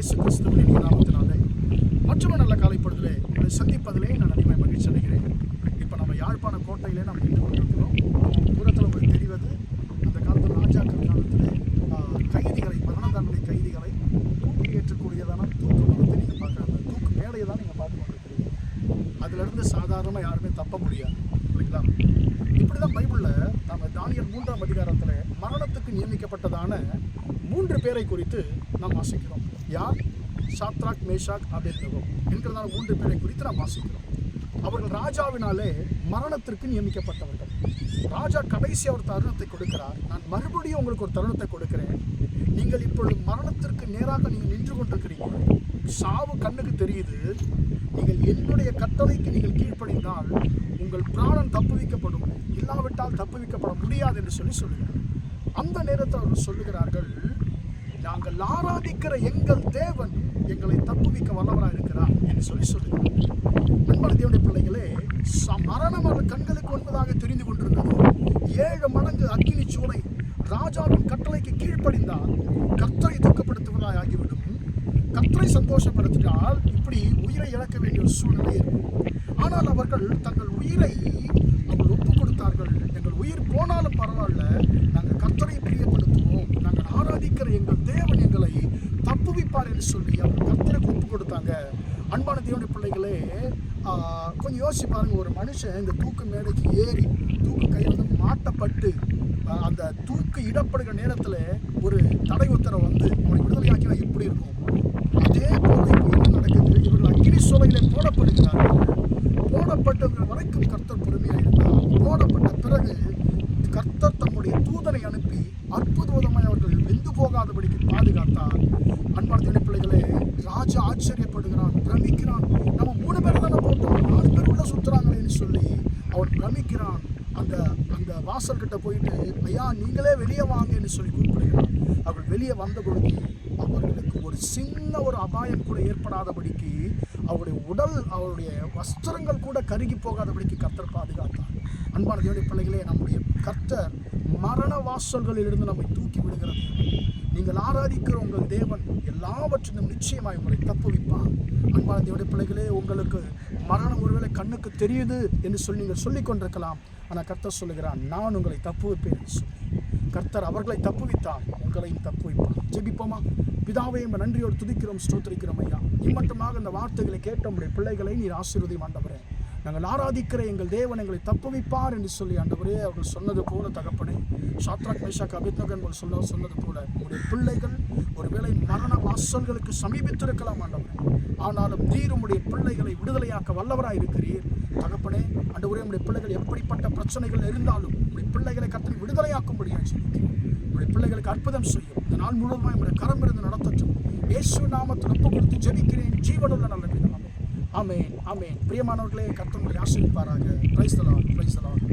இயேசு கிறிஸ்துவின் நாமத்தினாலே மற்றும் நல்ல காலைப்பொழுதிலே உங்களை சந்திப்பதிலே நான் அதிகமாக மகிழ்ச்சி அடைகிறேன். இப்போ நம்ம யாழ்ப்பாண கோட்டையிலே நாம் நின்று கொண்டிருக்கிறோம். தூரத்தில் உங்களுக்கு தெரிவது அந்த காலத்தில் ராஜாக்கள் காலத்தில் கைதிகளை, மரண தண்டனை கைதிகளை தூக்கி ஏற்றக்கூடியதான தூக்கு மரத்தை நீங்கள் பார்க்குறாங்க. தூக்கு மேடையை தான் நீங்கள் பார்த்து கொண்டிருக்கிறீங்க. அதிலிருந்து சாதாரணமாக யாருமே தப்ப முடியாது இல்லைங்களா? இப்படி தான் பைபிளில் நம்ம தானியேல் 3ஆம் அதிகாரத்தில் மரணத்துக்கு நியமிக்கப்பட்டதான 3 பேரை குறித்து நாம் வாசிக்கிறோம். யார்? சாத்ராக், மேஷாக், அபேத்நேகோ என்கிறதான 3 பேரை குறித்து நாம் வாசிக்கிறோம். அவர்கள் ராஜாவினாலே மரணத்திற்கு நியமிக்கப்பட்டவர்கள். ராஜா கடைசி ஒரு தருணத்தை கொடுக்கிறார். நான் மறுபடியும் உங்களுக்கு ஒரு தருணத்தை கொடுக்கிறேன். நீங்கள் இப்பொழுது மரணத்திற்கு நேராக நீங்கள் நின்று கொண்டிருக்கிறீங்க. சாவு கண்ணுக்கு தெரியுது. நீங்கள் என்னுடைய கட்டளைக்கு நீங்கள் கீழ்ப்படிந்தால் உங்கள் பிராணம் தப்புவிக்கப்படும், இல்லாவிட்டால் தப்புவிக்கப்பட முடியாது என்று சொல்லுகிறார். அந்த நேரத்தில் அவர்கள் சொல்லுகிறார்கள், நாங்கள் ஆராதிக்கிற எங்கள் தேவன் எங்களை தப்புவிக்க வல்லவராக இருக்கிறார் என்று சொல்லுகிறார். அன்பான தேவனுடைய பிள்ளைகளே, மரணம் அவர்கள் கண்களுக்கு ஒன்பதாக தெரிந்து கொண்டிருந்தது. 7 மடங்கு அக்கினி சூளை ராஜாவின் கட்டளைக்கு கீழ்ப்படிந்தால் கர்த்தரை துக்கப்படுத்துவதாய் ஆகிவிடும். கர்த்தரை சந்தோஷப்படுத்தினால் இப்படி உயிரை இழக்க வேண்டிய ஒரு சூழ்நிலை இருக்கும். ஆனால் அவர்கள் தங்கள் உயிரை ஒப்பு கொடுத்தார்கள். எங்கள் உயிர் போனாலும் பரவாயில்ல, நாங்கள் கர்த்தரை பிரியப்படுத்துவோம், நாங்கள் ஆராதிக்கிற எங்கள் தேவன் எங்களை தப்புவிப்பார் என்று சொல்லி அவர் கர்த்தருக்கு ஒப்பு கொடுத்தாங்க. அன்பான தேவனுடைய பிள்ளைகளே, கொஞ்சம் யோசிச்சு பாருங்க. ஒரு மனுஷன் இந்த தூக்கு மேடைக்கு ஏறி தூக்கு கையில் வந்து மாட்டப்பட்டு அந்த தூக்கு இடப்படுகிற நேரத்தில் ஒரு தடை உத்தரவு வந்து அவனை விடுதலையாக்கினா எப்படி இருக்கும்? அதே போல இப்போ என்ன நடக்குது? இவர்கள் அக்கினி சூளையிலே போடப்படுகிறார்கள். போடப்பட்டவர்கள் வரைக்கும் கர்த்தர் பொறுமையாக இருந்தார். போடப்பட்ட பிறகு கர்த்தர் தம்முடைய தூதனை அனுப்பி அற்புதமாய் அவர்கள் வெந்து போகாதபடிக்கு பாதுகாத்தார். அன்பான தேவனுடைய பிள்ளைகளே, ராஜா ஆச்சரியப்படுகிறான், பிரமிக்கிறான். நம்ம 3 பேர் தானே போட்டோம், 4 பேர் உள்ள சுற்றுறாங்களேன்னு சொல்லி அவன் பிரமிக்கிறான். அந்த அந்த வாசல்கிட்ட போயிட்டு, ஐயா நீங்களே வெளியே வாங்கன்னு சொல்லி கூப்பிடுகிறான். அவர்கள் வெளியே வந்த பொழுது அவர்களுக்கு ஒரு சின்ன ஒரு அபாயம் கூட ஏற்படாதபடிக்கு, அவருடைய உடல், அவருடைய வஸ்திரங்கள் கூட கருகி போகாதபடிக்கு கர்த்தர் பாதுகாத்தார். அன்பான தேவனுடைய பிள்ளைகளே, நம்முடைய கர்த்தர் மரண வாசல்களிலிருந்து நம்மை தூக்கி விடுகிறது. நீங்கள் ஆராதிக்கிற உங்கள் தேவன் எல்லாவற்றிலும் நிச்சயமாய் உங்களை தப்புவிப்பார். அன்பான தேவனுடைய பிள்ளைகளே, உங்களுக்கு மரணம் ஒருவேளை கண்ணுக்கு தெரியுது என்று சொல்லி நீங்கள் சொல்லிக் கொண்டிருக்கலாம். ஆனால் கர்த்தர் சொல்லுகிறார், நான் உங்களை தப்புவிப்பேன் என்று சொல்லி. கர்த்தர் அவர்களை தப்புவித்தார், உங்களையும் தப்புவிப்பார். ஜெபிப்போமா? பிதாவே, நன்றியோடு துதிக்கிறோம், ஸ்தோத்திரிக்கிறோம் ஐயா. இம்மட்டுமாக இந்த வார்த்தைகளை கேட்ட உங்களுடைய பிள்ளைகளை நீர் ஆசீர்வதியும் ஆண்டவரே. நாங்கள் ஆராதிக்கிற எங்கள் தேவன் எங்களை தப்புவிப்பார் என்று சொல்லி ஆண்டவரே அவர்கள் சொன்னது போல தகப்பனே, சாத்ராக், மேஷாக், அபேத்நேகோ என்பவர் சொன்னது போல உங்களுடைய பிள்ளைகள் ஒருவேளை மரண வாசல்களுக்கு சமீபித்திருக்கலாம் ஆண்டவரே. ஆனாலும் நீர் உம்முடைய பிள்ளைகளை விடுதலையாக்க வல்லவராய் இருக்கிறீர் தகப்பனே. ஆண்டவரே, உம்முடைய பிள்ளைகள் எப்படிப்பட்ட பிரச்சனைகள் இருந்தாலும் உம்முடைய பிள்ளைகளை கர்த்தர் விடுதலையாக்கும்படியாக சொல்லிக்கிறேன். உம்முடைய பிள்ளைகளுக்கு அற்புதம் செய்யும். இந்த நாள் முழுவதும் உம்முடைய கரம் இருந்து நடத்தட்டும். இயேசு நாமத்தில் ஒப்பு கொடுத்து ஜெபிக்கிறேன், ஜீவனுள்ள நல்ல பிதாவே. ஆமென், ஆமென். பிரியமானவர்களே, கர்த்தர் உங்களை ஆசீர்வதிப்பாராக. Praise the Lord, praise the Lord.